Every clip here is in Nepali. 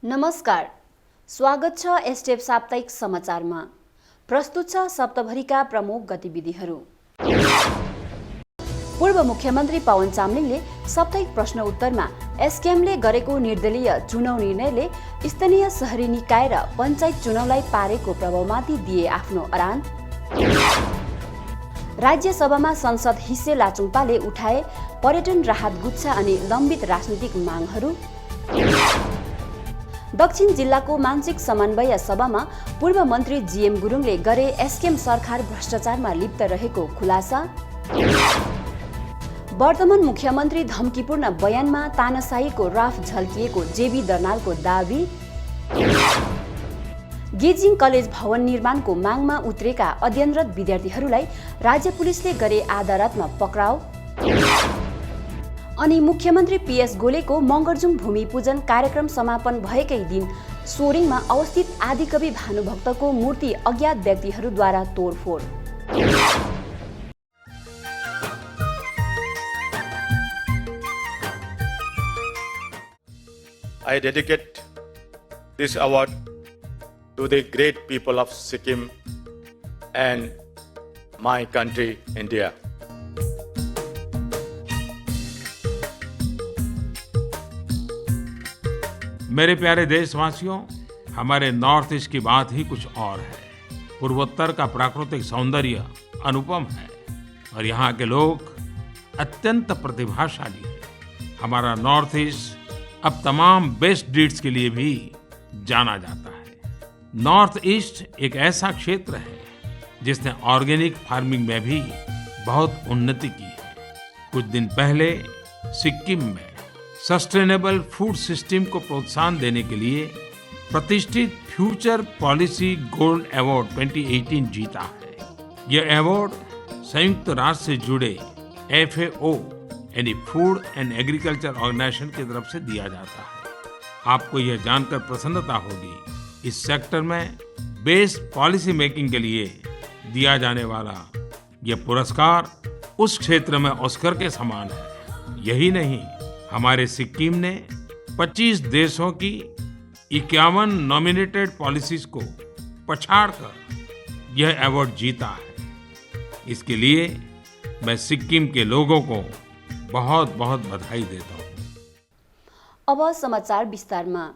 नमस्कार, स्वागत छ एसटिएफ साप्ताहिक समाचारमा। प्रस्तुत छ सप्ताहभरिका प्रमुख गतिविधिहरू। पूर्व मुख्यमन्त्री पवन चामलिङले साप्ताहिक प्रश्न उत्तरमा एसकेएमले गरेको निर्दलीय चुनाव निर्णयले स्थानीय शहरी निकाय र पञ्चायत चुनावलाई पारेको प्रभावमाथि दिए आफ्नो अरान। राज्यसभामा संसद हिस्से लाचुङपाले उठाए पर्यटन राहत गुच्छा अनि लम्बित राजनीतिक मागहरू। दक्षिण जिल्लाको मानसिक समन्वय सभामा पूर्व मन्त्री जीएम गुरुङले गरे एसकेएम सरकार भ्रष्टाचारमा लिप्त रहेको खुलासा। वर्तमान मुख्यमन्त्री धम्कीपूर्ण बयानमा तानाशाहीको राफ झल्किएको जेबी दर्नालको दाबी। गेजिङ कलेज भवन निर्माणको मागमा उत्रेका अध्ययनरत विद्यार्थीहरूलाई राज्य पुलिसले गरे आदालतमा पक्राउ। अनि मुख्यमन्त्री पीएस गोलेको मङ्गरजुङ भूमि पूजन कार्यक्रम समापन भएकै दिन सोरेङमा अवस्थित आदिकवि भानुभक्तको मूर्ति अज्ञात व्यक्तिहरूद्वारा तोडफोड। I dedicate this award to the great people of Sikkim and my country, India. मेरे प्यारे देशवासियों, हमारे नॉर्थ ईस्ट की बात ही कुछ और है। पूर्वोत्तर का प्राकृतिक सौंदर्य अनुपम है और यहाँ के लोग अत्यंत प्रतिभाशाली हैं। हमारा नॉर्थ ईस्ट अब तमाम बेस्ट डीड्स के लिए भी जाना जाता है। नॉर्थ ईस्ट एक ऐसा क्षेत्र है जिसने ऑर्गेनिक फार्मिंग में भी बहुत उन्नति की है। कुछ दिन पहले सिक्किम में सस्टेनेबल फूड सिस्टम को प्रोत्साहन देने के लिए प्रतिष्ठित फ्यूचर पॉलिसी गोल्ड अवार्ड 2018 जीता है। यह अवार्ड संयुक्त राष्ट्र से जुड़े FAO यानी फूड एंड एग्रीकल्चर ऑर्गेनाइजेशन की तरफ से दिया जाता है। आपको यह जानकर प्रसन्नता होगी, इस सेक्टर में बेस्ट पॉलिसी मेकिंग के लिए दिया जाने वाला यह पुरस्कार उस क्षेत्र में ऑस्कर के समान है। यही नहीं, हमारे सिक्किम ने 25 देशों की 51 नॉमिनेटेड पॉलिसीज को पछाड़कर यह अवार्ड जीता है। इसके लिए मैं सिक्किम के लोगों को बहुत बहुत बधाई देता हूँ। अब समाचार विस्तारमा।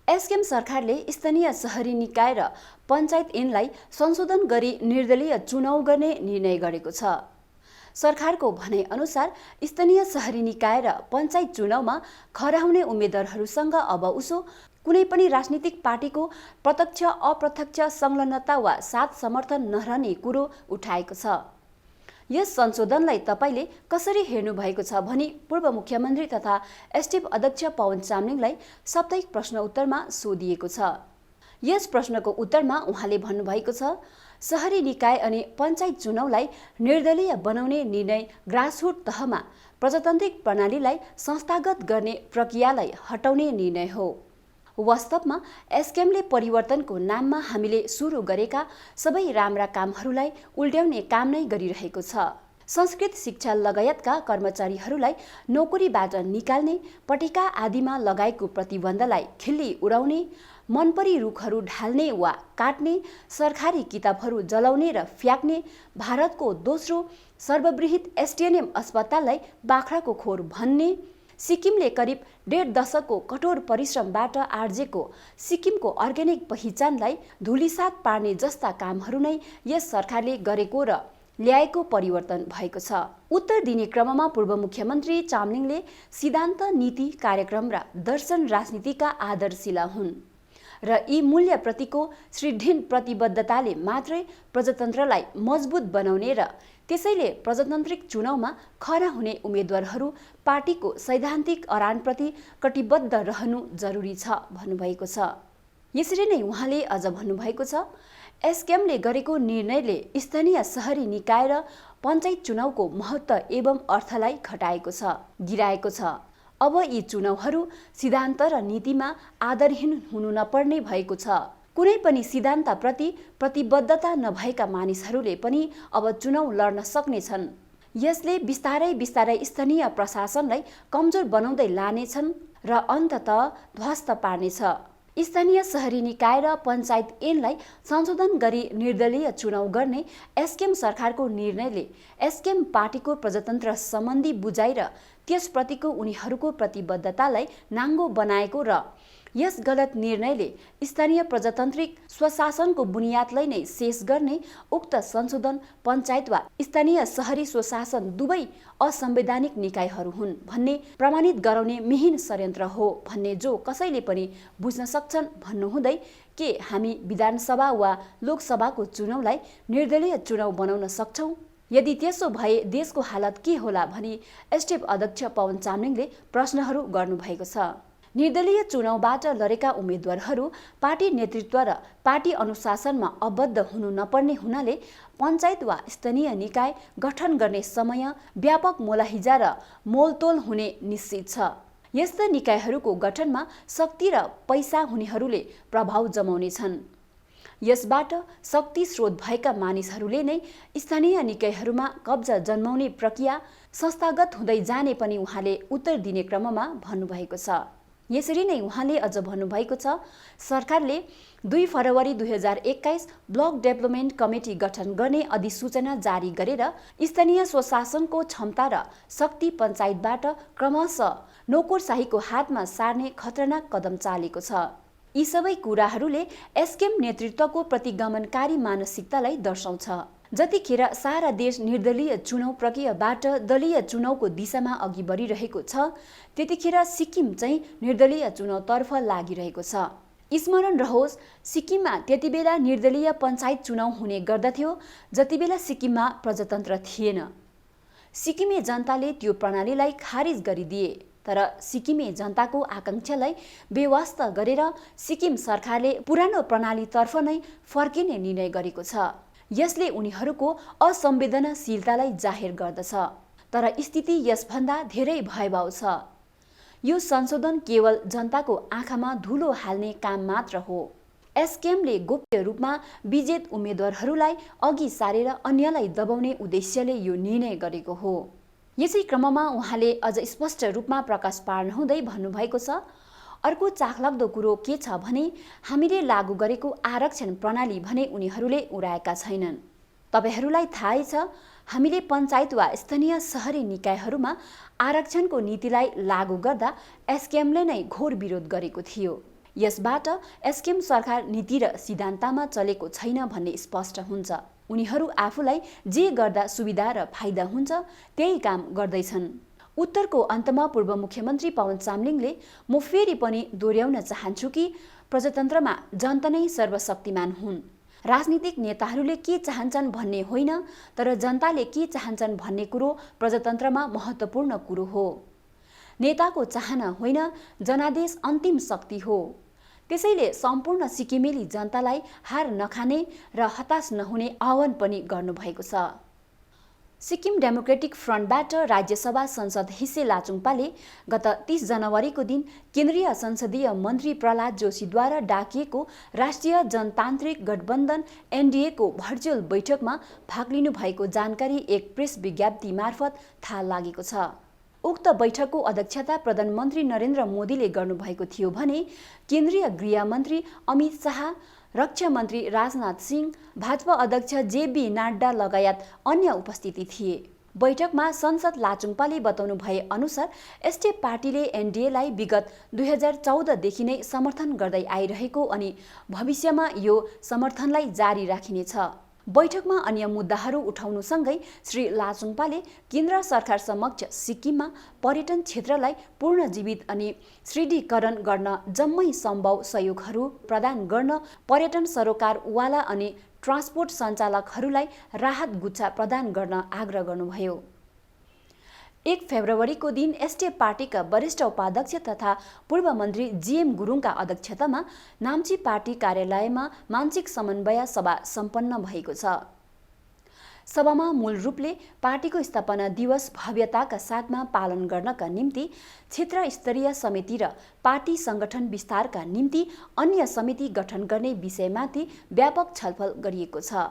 एसकेएम सरकारले स्थानीय शहरी निकाय र पञ्चायत ऐनलाई संशोधन गरी निर्दलीय चुनाव गर्ने निर्णय गरेको छ। सरकारको भनाइ अनुसार स्थानीय शहरी निकाय र पञ्चायत चुनावमा खरा हुने उम्मेद्वारहरूसँग अब उसो कुनै पनि राजनीतिक पार्टीको प्रत्यक्ष अप्रत्यक्ष संलग्नता वा साथ समर्थन नरहने कुरो उठाएको छ। यस संशोधनलाई तपाईले कसरी हेर्नु भएको छ भनी पूर्व मुख्यमन्त्री तथा एसटिएफ अध्यक्ष पवन चामलिङलाई साप्ताहिक प्रश्न उत्तरमा सोधिएको छ। यस प्रश्नको उत्तरमा उहाँले भन्नुभएको छ, शहरी निकाय अनि पञ्चायत चुनावलाई निर्दलीय बनाउने निर्णय ग्रासरुट तहमा प्रजातान्त्रिक प्रणालीलाई संस्थागत गर्ने प्रक्रियालाई हटाउने निर्णय हो। वास्तवमा एसकेएमले परिवर्तनको नाममा हामीले सुरु गरेका सबै राम्रा कामहरूलाई उल्ट्याउने काम नै गरिरहेको छ। संस्कृत शिक्षा लगायतका कर्मचारीहरूलाई नोकरीबाट निकाल्ने, पटेका आदिमा लगाएको प्रतिबन्धलाई खिल्ली उडाउने, मनपरी रुखहरू ढाल्ने वा काट्ने, सरकारी किताबहरू जलाउने र फ्याँक्ने, भारतको दोस्रो सर्ववृहत एसटिएनएम अस्पताललाई बाख्राको खोर भन्ने, सिक्किमले करिब 1.5 दशकको कठोर परिश्रमबाट आर्जेको सिक्किमको अर्ग्यानिक पहिचानलाई धुलिसात पार्ने जस्ता कामहरू नै यस सरकारले गरेको र ल्याएको परिवर्तन भएको छ। उत्तर दिने क्रममा पूर्व मुख्यमन्त्री चामलिङले सिद्धान्त, नीति, कार्यक्रम र दर्शन राजनीतिका आदर्शिला हुन् र यी मूल्यप्रतिको दृढ प्रतिबद्धताले मात्रै प्रजातन्त्रलाई मजबुत बनाउने र त्यसैले प्रजातान्त्रिक चुनावमा खरा हुने उम्मेद्वारहरू पार्टीको सैद्धान्तिक अरानप्रति कटिबद्ध रहनु जरुरी छ भन्नुभएको छ। यसरी नै उहाँले अझ भन्नुभएको छ, एसकेएमले गरेको निर्णयले स्थानीय शहरी निकाय र पञ्चायत चुनावको महत्त्व एवं अर्थलाई घटाएको छ, गिराएको छ। अब यी चुनावहरू सिद्धान्त र नीतिमा आधारहीन हुनु नपर्ने भएको छ। कुनै पनि सिद्धान्तप्रति प्रतिबद्धता नभएका मानिसहरूले पनि अब चुनाव लड्न सक्नेछन्। यसले बिस्तारै बिस्तारै स्थानीय प्रशासनलाई कमजोर बनाउँदै लानेछन् र अन्ततः ध्वस्त पार्नेछ। स्थानीय सहरी निकाय र पञ्चायत ऐनलाई संशोधन गरी निर्दलीय चुनाव गर्ने एसकेएम सरकारको निर्णयले एसकेएम पार्टीको प्रजातन्त्र सम्बन्धी बुझाइ र त्यसप्रतिको उनीहरूको प्रतिबद्धतालाई नाङ्गो बनाएको र यस गलत निर्णयले स्थानीय प्रजातान्त्रिक स्वशासनको बुनियादलाई नै शेष गर्ने उक्त संशोधन पञ्चायत वा स्थानीय सहरी स्वशासन दुवै असंवैधानिक निकायहरू हुन् भन्ने प्रमाणित गराउने मिहिन षड्यन्त्र हो भन्ने जो कसैले पनि बुझ्न सक्छन् भन्नुहुँदै के हामी विधानसभा वा लोकसभाको चुनावलाई निर्दलीय चुनाव बनाउन सक्छौं? यदि त्यसो भए देशको हालत के होला भनी एसडिएफ अध्यक्ष पवन चामलिङले प्रश्नहरू गर्नुभएको छ। निर्दलीय चुनावबाट लडेका उम्मेद्वारहरू पार्टी नेतृत्व र पार्टी अनुशासनमा आबद्ध हुनु नपर्ने हुनाले पञ्चायत वा स्थानीय निकाय गठन गर्ने समय व्यापक मोलाहिजा र मोलतोल हुने निश्चित छ। यस्ता निकायहरूको गठनमा शक्ति र पैसा हुनेहरूले प्रभाव जमाउनेछन्। यसबाट शक्ति स्रोत भएका मानिसहरूले नै स्थानीय निकायहरूमा कब्जा जन्माउने प्रक्रिया संस्थागत हुँदै जाने पनि उहाँले उत्तर दिने क्रममा भन्नुभएको छ। यसरी नै उहाँले अझ भन्नुभएको छ, सरकारले 2 फरवरी 2021 ब्लक डेभलपमेन्ट कमिटी गठन गर्ने अधिसूचना जारी गरेर स्थानीय स्वशासनको क्षमता र शक्ति पञ्चायतबाट क्रमशः नोकरशाहीको हातमा सार्ने खतरनाक कदम चालेको छ। यी सबै कुराहरूले एसकेएम नेतृत्वको प्रतिगमनकारी मानसिकतालाई दर्शाउँछ। जतिखेर सारा देश निर्दलीय चुनाव प्रक्रियाबाट दलीय चुनावको दिशामा अघि बढिरहेको छ, त्यतिखेर सिक्किम चाहिँ निर्दलीय चुनावतर्फ लागिरहेको छ। स्मरण रहोस्, सिक्किममा त्यतिबेला निर्दलीय पञ्चायत चुनाव हुने गर्दथ्यो जतिबेला सिक्किममा प्रजातन्त्र थिएन। सिक्किमे जनताले त्यो प्रणालीलाई खारिज गरिदिए, तर सिक्किमे जनताको आकांक्षालाई बेवास्ता गरेर सिक्किम सरकारले पुरानो प्रणालीतर्फ नै फर्किने निर्णय गरेको छ। यसले उनीहरूको असंवेदनशीलतालाई जाहेर गर्दछ। तर स्थिति यसभन्दा धेरै भयावह छ। यो संशोधन केवल जनताको आँखामा धुलो हाल्ने काम मात्र हो। एसकेएमले गोप्य रूपमा विजेत उम्मेद्वारहरूलाई अघि सारेर अन्यलाई दबाउने उद्देश्यले यो निर्णय गरेको हो। यसै क्रममा उहाँले अझ स्पष्ट रूपमा प्रकाश पार्नुहुँदै भन्नुभएको छ, अर्को चाखलाग्दो कुरो के छ भने हामीले लागू गरेको आरक्षण प्रणाली भने उनीहरूले उडाएका छैनन्। तपाईहरूलाई थाहै छ, हामीले पञ्चायत वा स्थानीय सहरी निकायहरूमा आरक्षणको नीतिलाई लागू गर्दा एसकेएमले नै घोर विरोध गरेको थियो। यसबाट एसकेएम सरकार नीति र सिद्धान्तमा चलेको छैन भन्ने स्पष्ट हुन्छ। उनीहरू आफूलाई जे गर्दा सुविधा र फाइदा हुन्छ त्यही काम गर्दैछन्। उत्तरको अन्तमा पूर्व मुख्यमन्त्री पवन चामलिङले म फेरि पनि दोहोर्याउन चाहन्छु कि प्रजातन्त्रमा जनता नै सर्वशक्तिमान हुन्। राजनीतिक नेताहरूले के चाहन्छन् भन्ने होइन, तर जनताले के चाहन्छन् भन्ने कुरो प्रजातन्त्रमा महत्त्वपूर्ण कुरो हो। नेताको चाहना होइन, जनादेश अन्तिम शक्ति हो। त्यसैले सम्पूर्ण सिक्किमेली जनतालाई हार नखाने र हताश नहुने आह्वान पनि गर्नुभएको छ। सिक्किम डेमोक्रेटिक फ्रन्टबाट राज्यसभा सांसद हिस्से लाचुङपाले गत 30 जनवरीको दिन केन्द्रीय संसदीय मन्त्री प्रहलाद जोशीद्वारा डाकिएको राष्ट्रिय जनतान्त्रिक गठबन्धन एनडीएको भर्चुअल बैठकमा भाग लिनुभएको जानकारी एक प्रेस विज्ञप्ति मार्फत थाहा लागेको छ। उक्त बैठकको अध्यक्षता प्रधानमन्त्री नरेन्द्र मोदीले गर्नुभएको थियो भने केन्द्रीय गृहमन्त्री अमित शाह, रक्षा मन्त्री राजनाथ सिंह, भाजपा अध्यक्ष जेबी नड्डा लगायत अन्य उपस्थिति थिए। बैठकमा सांसद लाचुङपाले बताउनु भए अनुसार एसडिएफ पार्टीले एनडीएलाई विगत 2014 देखि नै समर्थन गर्दै आइरहेको अनि भविष्यमा यो समर्थनलाई जारी राखिनेछ। बैठकमा अन्य मुद्दाहरू उठाउनुसँगै श्री लाचुङपाले केन्द्र सरकार समक्ष सिक्किममा पर्यटन क्षेत्रलाई पुनर्जीवित अनि सुदृढीकरण गर्न जम्मै सम्भव सहयोगहरू प्रदान गर्न पर्यटन सरोकारवाला अनि ट्रान्सपोर्ट सञ्चालकहरूलाई राहत गुच्छा प्रदान गर्न आग्रह गर्नुभयो। 1 फेब्रुअरीको दिन एसडिएफ पार्टीका वरिष्ठ उपाध्यक्ष तथा पूर्व मन्त्री जीएम गुरुङका अध्यक्षतामा नाम्ची पार्टी कार्यालयमा मानसिक समन्वय सभा सम्पन्न भएको छ। सभामा मूल रूपले पार्टीको स्थापना दिवस भव्यताका साथमा पालन गर्नका निम्ति क्षेत्र स्तरीय समिति र पार्टी संगठन विस्तारका निम्ति अन्य समिति गठन गर्ने विषयमाथि व्यापक छलफल गरिएको छ।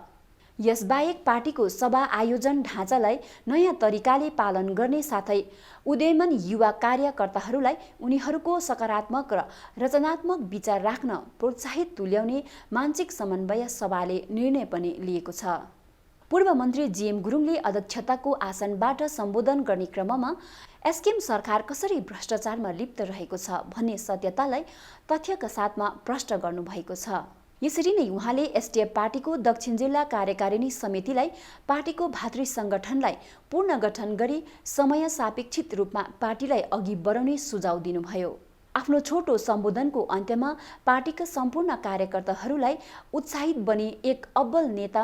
यसबाहेक पार्टीको सभा आयोजन ढाँचालाई नयाँ तरिकाले पालन गर्ने साथै उदयमान युवा कार्यकर्ताहरूलाई उनीहरूको सकारात्मक र रचनात्मक विचार राख्न प्रोत्साहित तुल्याउने मानसिक समन्वय सभाले निर्णय पनि लिएको छ। पूर्व मन्त्री जीएम गुरुङले अध्यक्षताको आसनबाट सम्बोधन गर्ने क्रममा एसकेएम सरकार कसरी भ्रष्टाचारमा लिप्त रहेको छ भन्ने सत्यतालाई तथ्यका साथमा प्रष्ट गर्नुभएको छ। यसरी नै उहाँले एसडिएफ पार्टीको दक्षिण जिल्ला कार्यकारिणी समितिलाई पार्टीको भातृ संगठनलाई पुनर्गठन गरी समय सापेक्षित रूपमा पार्टीलाई अघि बढाउने सुझाव दिनुभयो। आफ्नो छोटो सम्बोधनको अन्त्यमा पार्टीका सम्पूर्ण कार्यकर्ताहरूलाई उत्साहित बनी एक अब्बल नेता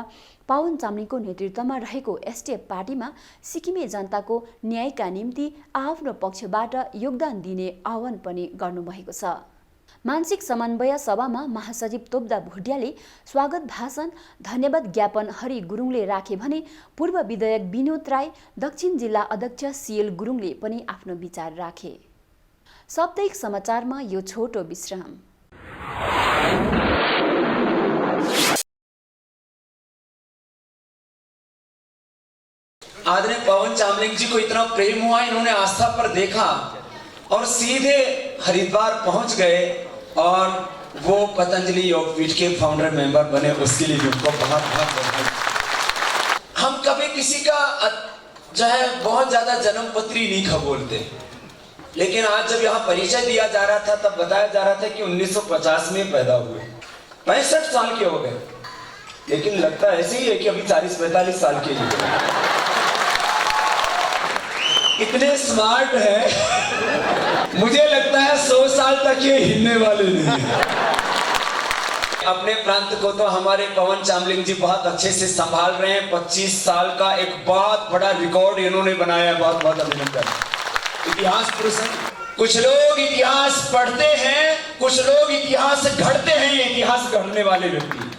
पवन चामलिङको नेतृत्वमा रहेको एसडिएफ पार्टीमा सिक्किमे जनताको न्यायका निम्ति आफ्नो पक्षबाट योगदान दिने आह्वान पनि गर्नुभएको छ। मानसिक समन्वय सभामा महासचिव तोप्दा भुटियाले स्वागत भाषण, धन्यवाद ज्ञापन हरि गुरुङले राखे भने पूर्व विधायक विनोद राई, दक्षिण जिल्ला अध्यक्ष सीएल गुरुङले पनि आफ्नो विचार राखे। साप्ताहिक समाचारमा यो छोटो विश्राम। आदरणीय पवन चामलिंग जी को इतना प्रेम हुआ, इन्होंने आस्था पर देखा और सीधे हरिद्वार पहुंच गए और वो पतंजलि योगपीठ के फाउंडर मेंबर बने। उसके लिए उनको बहुत बहुत बधाई। हम कभी किसी का जो है बहुत ज्यादा जन्म पत्री नहीं खबोलते, लेकिन आज जब यहाँ परिचय दिया जा रहा था तब बताया जा रहा था कि 1950 में पैदा हुए, 65 साल के हो गए, लेकिन लगता ऐसे ही है कि अभी 40-45 साल के लिए। इतने स्मार्ट है, मुझे लगता है 100 साल तक ये हिलने वाले नहीं। अपने प्रांत को तो हमारे पवन चामलिंग जी बहुत अच्छे से संभाल रहे हैं। 25 साल का एक बहुत बड़ा रिकॉर्ड इन्होंने बनाया है, बहुत बहुत अभिनंदन। इतिहास पुरुष है। कुछ लोग इतिहास पढ़ते हैं, कुछ लोग इतिहास घड़ते हैं, इतिहास गढ़ने वाले व्यक्ति।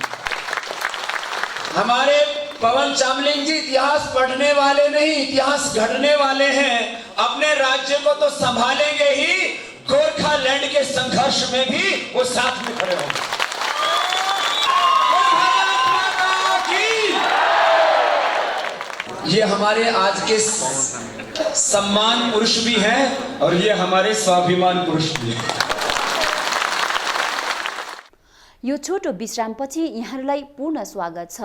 हमारे पवन चामलिंग जी इतिहास पढ़ने वाले नहीं, इतिहास गढ़ने वाले हैं। अपने राज्य को तो संभालेंगे ही, गोरखालैंड के संघर्ष में भी वो साथ में खड़े होंगे। ये हमारे आज के सम्मान पुरुष भी हैं और ये हमारे स्वाभिमान पुरुष भी हैं। यो छोटो विश्रामपछि यहाँहरूलाई पूर्ण स्वागत छ।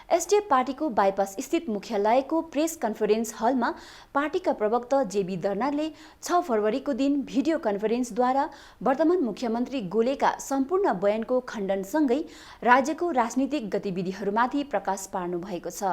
एसडिएफ पार्टीको बाइपास स्थित मुख्यालयको प्रेस कन्फरेन्स हलमा पार्टीका प्रवक्ता जेबी दर्नालले 6 फरवरीको दिन भिडियो कन्फरेन्सद्वारा वर्तमान मुख्यमन्त्री गोलेका सम्पूर्ण बयानको खण्डनसँगै राज्यको राजनीतिक गतिविधिहरूमाथि प्रकाश पार्नु भएको छ।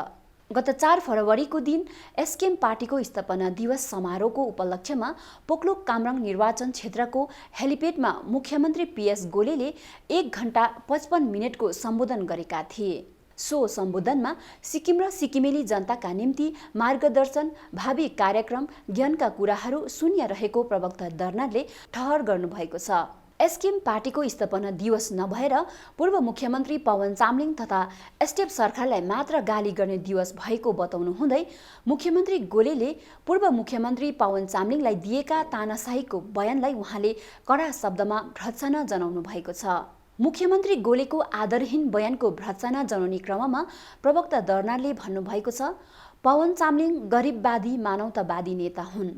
गत 4 फरवरीको दिन एसकेएम पार्टीको स्थापना दिवस समारोहको उपलक्ष्यमा पोकलोक कामराङ निर्वाचन क्षेत्रको हेलिपेडमा मुख्यमन्त्री पीएस गोलेले 1 घण्टा 55 मिनटको सम्बोधन गरेका थिए। सो सम्बोधनमा सिक्किम र सिक्किमेली जनताका निम्ति मार्गदर्शन, भावी कार्यक्रम, ज्ञानका कुराहरू शून्य रहेको प्रवक्ता दर्नालले ठहर गर्नुभएको छ। एसकेएम पार्टीको स्थापना दिवस नभएर पूर्व मुख्यमन्त्री पवन चामलिङ तथा एसडिएफ सरकारलाई मात्र गाली गर्ने दिवस भएको बताउनु हुँदै मुख्यमन्त्री गोलेले पूर्व मुख्यमन्त्री पवन चामलिङलाई दिएका तानाशाहीको बयानलाई उहाँले कडा शब्दमा भर्त्सना जनाउनु भएको छ। मुख्यमन्त्री गोलेको आदरहीन बयानको भर्त्सना जनाउने क्रममा प्रवक्ता दर्नालले भन्नुभएको छ, पवन चामलिङ गरिबवादी मानवतावादी नेता हुन्।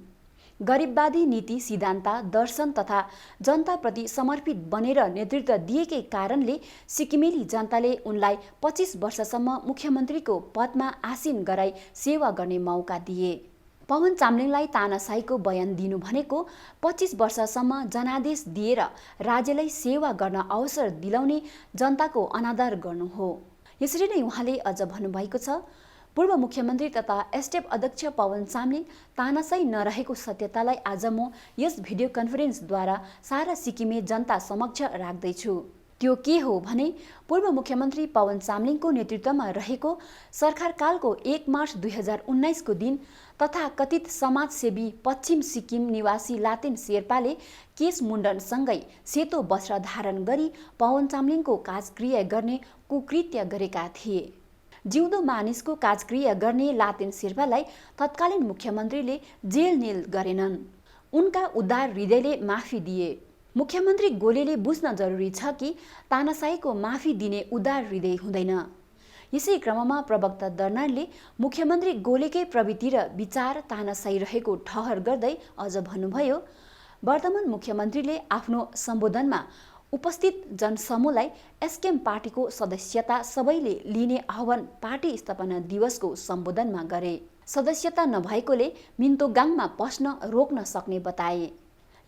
गरिबवादी नीति, सिद्धान्त, दर्शन तथा जनताप्रति समर्पित बनेर नेतृत्व दिएकै कारणले सिक्किमेली जनताले उनलाई 25 वर्षसम्म मुख्यमन्त्रीको पदमा आसीन गराई सेवा गर्ने मौका दिए। पवन चामलिङलाई तानाशाहीको बयान दिनु भनेको 25 वर्षसम्म जनादेश दिएर राज्यलाई सेवा गर्न अवसर दिलाउने जनताको अनादर गर्नु हो। यसरी नै उहाँले अझ भन्नुभएको छ, पूर्व मुख्यमन्त्री तथा एसडिएफ अध्यक्ष पवन चामलिङ तानाशाही नरहेको सत्यतालाई आज म यस भिडियो कन्फरेन्सद्वारा सारा सिक्किमे जनता समक्ष राख्दैछु। त्यो के हो भने पूर्व मुख्यमन्त्री पवन चामलिङको नेतृत्वमा रहेको सरकारकालको 1 मार्च 2019 को दिन तथाकथित समाजसेवी पश्चिम सिक्किम निवासी लातेन शेर्पाले केश मुण्डनसँगै सेतो वस्त्र धारण गरी पवन चामलिङको काजक्रिया गर्ने कुकृत्य गरेका थिए। जिउँदो मानिसको काजक्रिया गर्ने लातेन शेर्पालाई तत्कालीन मुख्यमन्त्रीले जेल नेल गरेनन्। उनका उदार हृदयले माफी दिए। मुख्यमन्त्री गोलेले बुझ्न जरुरी छ कि तानाशाहीको माफी दिने उदार हृदय हुँदैन। यसै क्रममा प्रवक्ता दर्नालले मुख्यमन्त्री गोलेकै प्रवृत्ति र विचार तानाशाही रहेको ठहर गर्दै अझ भन्नुभयो, वर्तमान मुख्यमन्त्रीले आफ्नो सम्बोधनमा उपस्थित जनसमूहलाई एसकेएम पार्टीको सदस्यता सबैले लिने आह्वान पार्टी स्थापना दिवसको सम्बोधनमा गरे। सदस्यता नभएकोले मिन्तोगाङमा पस्न रोक्न सक्ने बताए।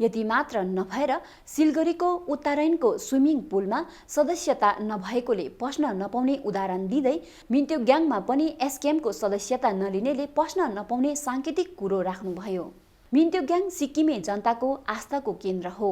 यति मात्र नभएर सिलगढीको उत्तरायणको स्विमिङ पुलमा सदस्यता नभएकोले पस्न नपाउने उदाहरण दिँदै मिन्तोगाङमा पनि एसकेएमको सदस्यता नलिनेले पस्न नपाउने साङ्केतिक कुरो राख्नुभयो। मिन्तोगाङ सिक्किमे जनताको आस्थाको केन्द्र हो,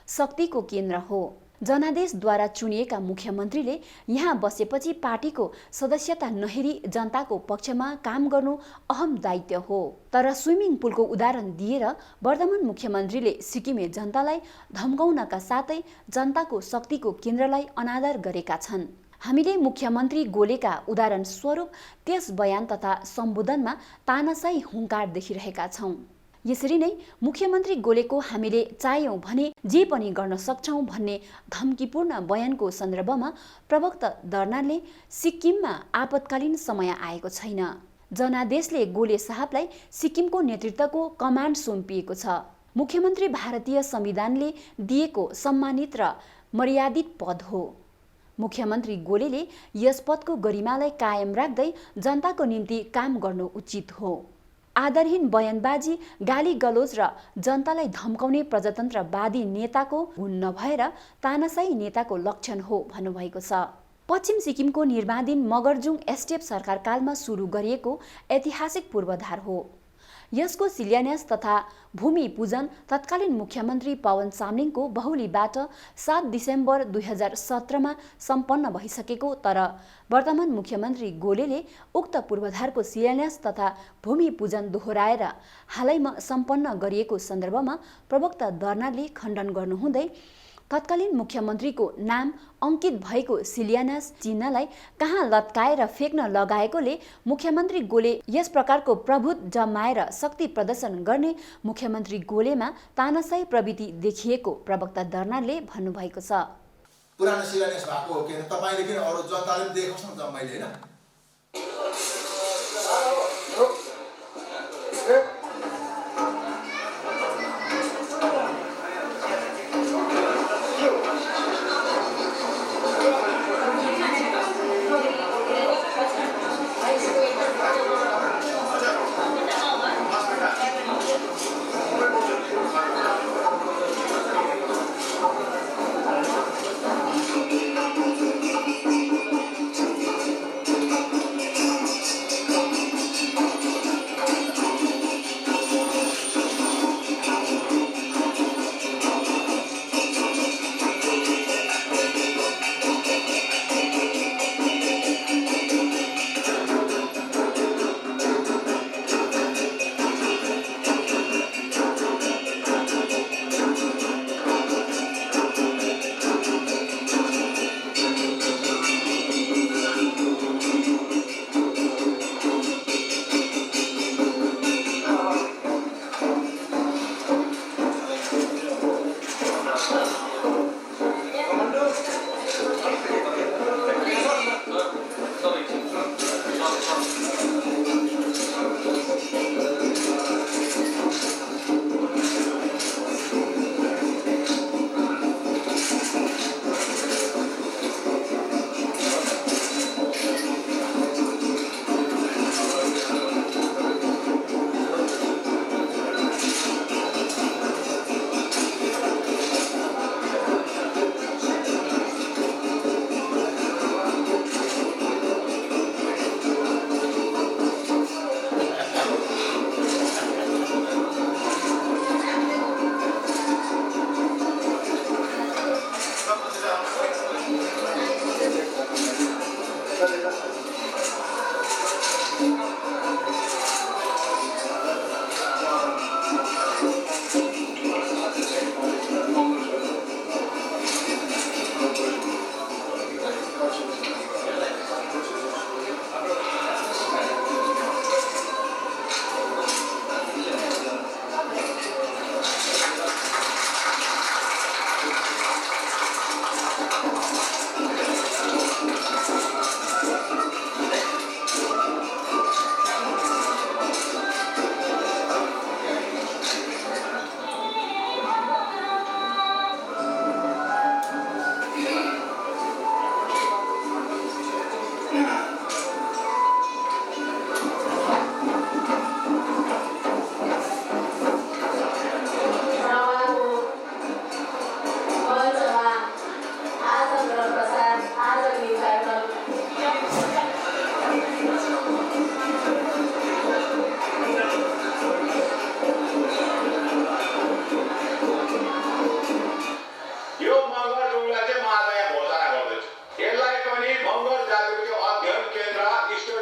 शक्तिको केन्द्र हो। जनादेशद्वारा चुनिएका मुख्यमन्त्रीले यहाँ बसेपछि पार्टीको सदस्यता नहेरी जनताको पक्षमा काम गर्नु अहम दायित्व हो। तर स्विमिङ पुलको उदाहरण दिएर वर्तमान मुख्यमन्त्रीले सिक्किमे जनतालाई धम्काउनका साथै जनताको शक्तिको केन्द्रलाई अनादर गरेका छन्। हामीले मुख्यमन्त्री गोलेका उदाहरण स्वरूप त्यस बयान तथा सम्बोधनमा तानाशाही हुङ्कार देखिरहेका छौँ। यसरी नै मुख्यमन्त्री गोलेको हामीले चाह्यौँ भने जे पनि गर्न सक्छौँ भन्ने धम्कीपूर्ण बयानको सन्दर्भमा प्रवक्ता दर्नालले सिक्किममा आपतकालीन समय आएको छैन। जनादेशले गोले साहबलाई सिक्किमको नेतृत्वको कमान्ड सुम्पिएको छ। मुख्यमन्त्री भारतीय संविधानले दिएको सम्मानित र मर्यादित पद हो। मुख्यमन्त्री गोलेले यस पदको गरिमालाई कायम राख्दै जनताको निम्ति काम गर्नु उचित हो। आधारहीन बयानबाजी, गाली गलोज र जनतालाई धम्काउने प्रजातन्त्रवादी नेताको गुण नभएर तानाशाही नेताको लक्षण हो भन्नुभएको छ। पश्चिम सिक्किमको निर्माणाधीन मगरजुङ एसडिएफ सरकारकालमा सुरु गरिएको ऐतिहासिक पूर्वाधार हो। यसको शिलान्यास तथा भूमि पूजन तत्कालीन मुख्यमन्त्री पवन चामलिङको बहुलीबाट 7 डिसेम्बर 2017मा सम्पन्न भइसकेको, तर वर्तमान मुख्यमन्त्री गोलेले उक्त पूर्वाधारको शिलान्यास तथा भूमि पूजन दोहोऱ्याएर हालैमा सम्पन्न गरिएको सन्दर्भमा प्रवक्ता दर्नालले खण्डन गर्नुहुँदै तत्कालीन मुख्यमन्त्रीको नाम अंकित भएको शिलान्यास चिन्हलाई कहाँ लत्काएर फेक्न लगाएकोले मुख्यमन्त्री गोले यस प्रकारको प्रभुत्व जमाएर शक्ति प्रदर्शन गर्ने मुख्यमन्त्री गोलेमा तानाशाही प्रवृत्ति देखिएको प्रवक्ता दर्नालले भन्नुभएको छ। पुरानो शिलान्यास भएको हो कि तपाईले किन अरु जनताले देखोस् न जम्मैले हैन।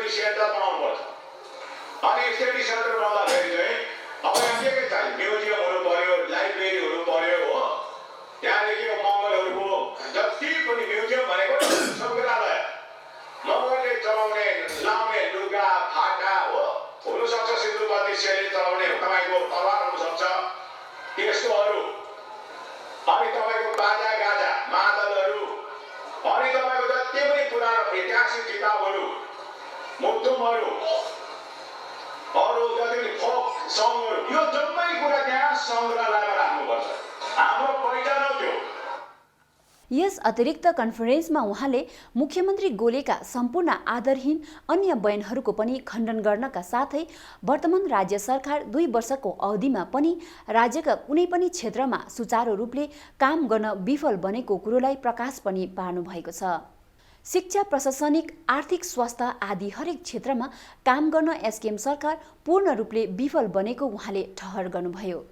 स्टडी सेन्टर बनाउनुपर्छ। अनि स्टडी सेन्टर बनाउँदाखेरि चाहिँ अब यहाँ के चाहियो? म्युजियम हुनु पर्यो, लाइब्रेरी हुनु पर्यो हो। त्यहाँदेखि मगरहरूको जति पनि म्युजियम भनेको सङ्ग्रहालय, मगरले चलाउने लाउने लुगा फाटा हो हुनसक्छ, सिन्धुपति सेले चलाउने तपाईँको तलवार हुनसक्छ, त्यस्तोहरू। अनि तपाईँको बाजा गाजा मादलहरू, अनि तपाईँको जति पनि पुरानो ऐतिहासिक किताबहरू, मुद्दुमहरू, अरू जति पनि फोक सङ्गहरू, यो जम्मै कुरा त्यहाँ सङ्ग्रहालयमा राख्नुपर्छ। हाम्रो पहिचान हो त्यो। यस अतिरिक्त कन्फरेन्समा उहाँले मुख्यमन्त्री गोलेका सम्पूर्ण आधारहीन अन्य बयानहरूको पनि खण्डन गर्नका साथै वर्तमान राज्य सरकार 2 वर्षको अवधिमा पनि राज्यका कुनै पनि क्षेत्रमा सुचारू रूपले काम गर्न विफल बनेको कुरोलाई प्रकाश पनि पार्नु भएको छ। शिक्षा, प्रशासनिक, आर्थिक, स्वास्थ्य आदि हरेक क्षेत्रमा काम गर्न एसकेएम सरकार पूर्ण रूपले विफल बनेको उहाँले ठहर गर्नुभयो।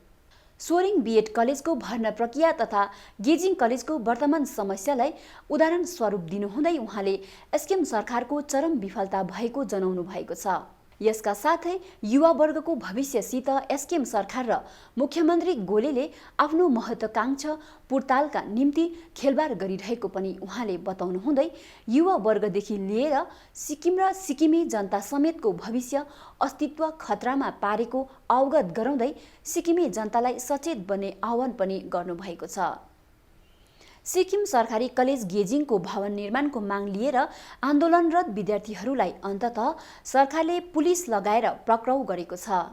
सोरेङ बीएड कलेजको भर्ना प्रक्रिया तथा गेजिङ कलेजको वर्तमान समस्यालाई उदाहरण स्वरूप दिनुहुँदै उहाँले एसकेएम सरकारको चरम विफलता भएको जनाउनु भएको छ। यसका साथै युवा वर्गको भविष्यसित एसकेएम सरकार र मुख्यमन्त्री गोलेले आफ्नो महत्त्वाकांक्षा पूर्तालका निम्ति खेलबाड गरिरहेको पनि उहाँले बताउनु हुँदै युवा वर्गदेखि लिएर सिक्किम र सिक्किमे जनता समेतको भविष्य अस्तित्व खतरामा पारेको अवगत गराउँदै सिक्किमे जनतालाई सचेत बन्ने आह्वान पनि गर्नुभएको छ। सिक्किम सरकारी कलेज गेजिङको भवन निर्माणको माग लिएर आन्दोलनरत विद्यार्थीहरूलाई अन्ततः सरकारले पुलिस लगाएर पक्राउ गरेको छ।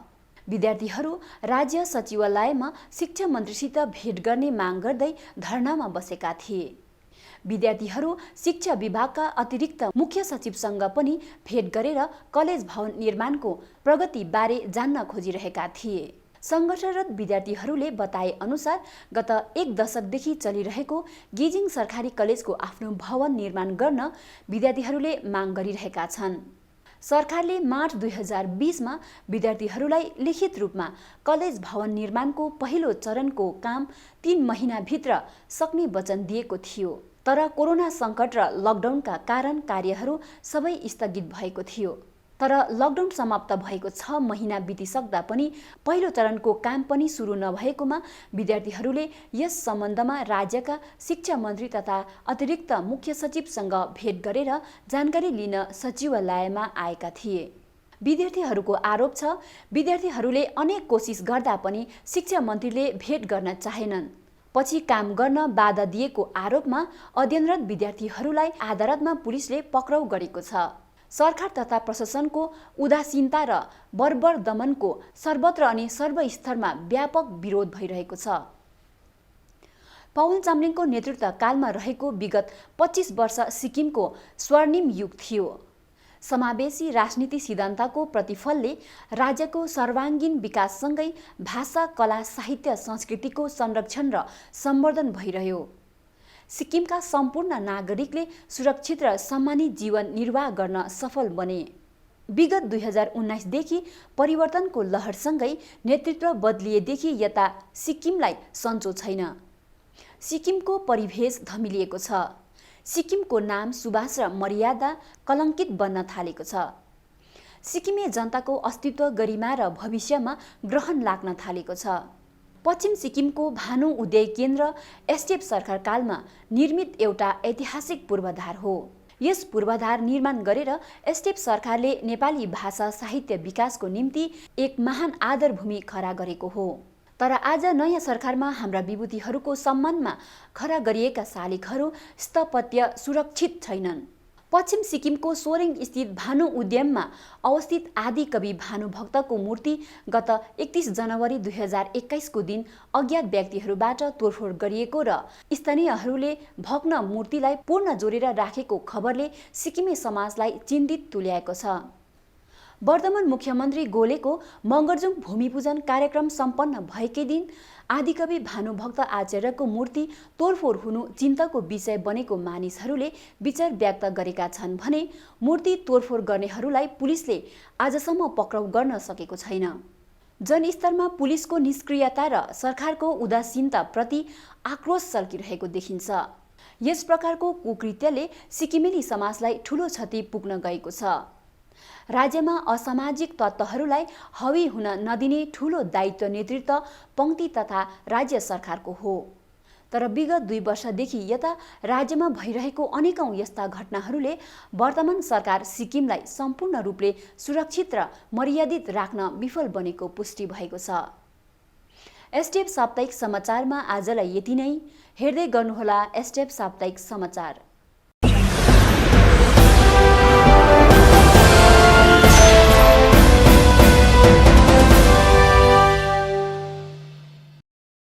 विद्यार्थीहरू राज्य सचिवालयमा शिक्षा मन्त्रीसित भेट गर्ने माग गर्दै धरनामा बसेका थिए। विद्यार्थीहरू शिक्षा विभागका अतिरिक्त मुख्य सचिवसँग पनि भेट गरेर कलेज भवन निर्माणको प्रगतिबारे जान्न खोजिरहेका थिए। सङ्घर्षरत विद्यार्थीहरूले बताए अनुसार गत 1 दशकदेखि चलिरहेको गेजिङ सरकारी कलेजको आफ्नो भवन निर्माण गर्न विद्यार्थीहरूले माग गरिरहेका छन्। सरकारले मार्च 2020मा विद्यार्थीहरूलाई लिखित रूपमा कलेज भवन निर्माणको पहिलो चरणको काम 3 महिनाभित्र सक्ने वचन दिएको थियो। तर कोरोना सङ्कट र लकडाउनका कारण कार्यहरू सबै स्थगित भएको थियो। तर लकडाउन समाप्त भएको 6 महिना बितिसक्दा पनि पहिलो चरणको काम पनि सुरु नभएकोमा विद्यार्थीहरूले यस सम्बन्धमा राज्यका शिक्षा मन्त्री तथा अतिरिक्त मुख्य सचिवसँग भेट गरेर जानकारी लिन सचिवालयमा आएका थिए। विद्यार्थीहरूको आरोप छ विद्यार्थीहरूले अनेक कोसिस गर्दा पनि शिक्षा मन्त्रीले भेट गर्न चाहेनन्। पछि काम गर्न बाधा दिएको आरोपमा अध्ययनरत विद्यार्थीहरूलाई आदालतमा पुलिसले पक्राउ गरेको छ। सरकार तथा प्रशासनको उदासीनता र बर्बर दमनको सर्वत्र अनि सर्वस्तरमा व्यापक विरोध भइरहेको छ। पवन चामलिङको नेतृत्व कालमा रहेको विगत 25 वर्ष सिक्किमको स्वर्णिम युग थियो। समावेशी राजनीति सिद्धान्तको प्रतिफलले राज्यको सर्वाङ्गीन विकाससँगै भाषा, कला, साहित्य, संस्कृतिको संरक्षण र सम्वर्धन भइरह्यो। सिक्किमका सम्पूर्ण नागरिकले सुरक्षित र सम्मानित जीवन निर्वाह गर्न सफल बने। विगत 2019देखि परिवर्तनको लहरसँगै नेतृत्व बदलिएदेखि यता सिक्किमलाई सन्चो छैन। सिक्किमको परिवेश धमिलिएको छ। सिक्किमको नाम, सुवास र मर्यादा कलङ्कित बन्न थालेको छ। सिक्किमे जनताको अस्तित्व, गरिमा र भविष्यमा ग्रहण लाग्न थालेको छ। पश्चिम सिक्किमको भानु उदय केन्द्र एसडिएफ सरकारकालमा निर्मित एउटा ऐतिहासिक पूर्वाधार हो। यस पूर्वाधार निर्माण गरेर एसडिएफ सरकारले नेपाली भाषा साहित्य विकासको निम्ति एक महान आधारभूमि खडा गरेको हो। तर आज नयाँ सरकारमा हाम्रा विभूतिहरूको सम्मानमा खडा गरिएका शालिगहरू स्थापत्य सुरक्षित छैनन्। पश्चिम सिक्किमको सोरेङ स्थित भानु उद्यानमा अवस्थित आदिकवि भानुभक्तको मूर्ति गत 31 जनवरी 2021को दिन अज्ञात व्यक्तिहरूबाट तोडफोड गरिएको र स्थानीयहरूले भग्न मूर्तिलाई पूर्ण जोडेर राखेको खबरले सिक्किमे समाजलाई चिन्तित तुल्याएको छ। वर्तमान मुख्यमन्त्री गोलेको मगरजुङ भूमिपूजन कार्यक्रम सम्पन्न भएकै दिन आदिकवि भानुभक्त आचार्यको मूर्ति तोडफोड हुनु चिन्ताको विषय बनेको मानिसहरूले विचार व्यक्त गरेका छन् भने मूर्ति तोडफोड गर्नेहरूलाई पुलिसले आजसम्म पक्राउ गर्न सकेको छैन। जनस्तरमा पुलिसको निष्क्रियता र सरकारको उदासीनता प्रति आक्रोश सल्किरहेको देखिन्छ। यस प्रकारको कुकृत्यले सिक्किमेली समाजलाई ठूलो क्षति पुग्न गएको छ। राज्यमा असामाजिक तत्त्वहरूलाई हावी हुन नदिने ठूलो दायित्व नेतृत्व पंक्ति तथा राज्य सरकारको हो। तर विगत 2 वर्षदेखि यता राज्यमा भइरहेको अनेकौं यस्ता घटनाहरूले वर्तमान सरकार सिक्किमलाई सम्पूर्ण रूपले सुरक्षित र मर्यादित राख्न विफल बनेको पुष्टि भएको छ। एसटिएफ साप्ताहिक समाचारमा आजलाई यति नै। हेर्दै गर्नुहोला एसटिएफ साप्ताहिक समाचार।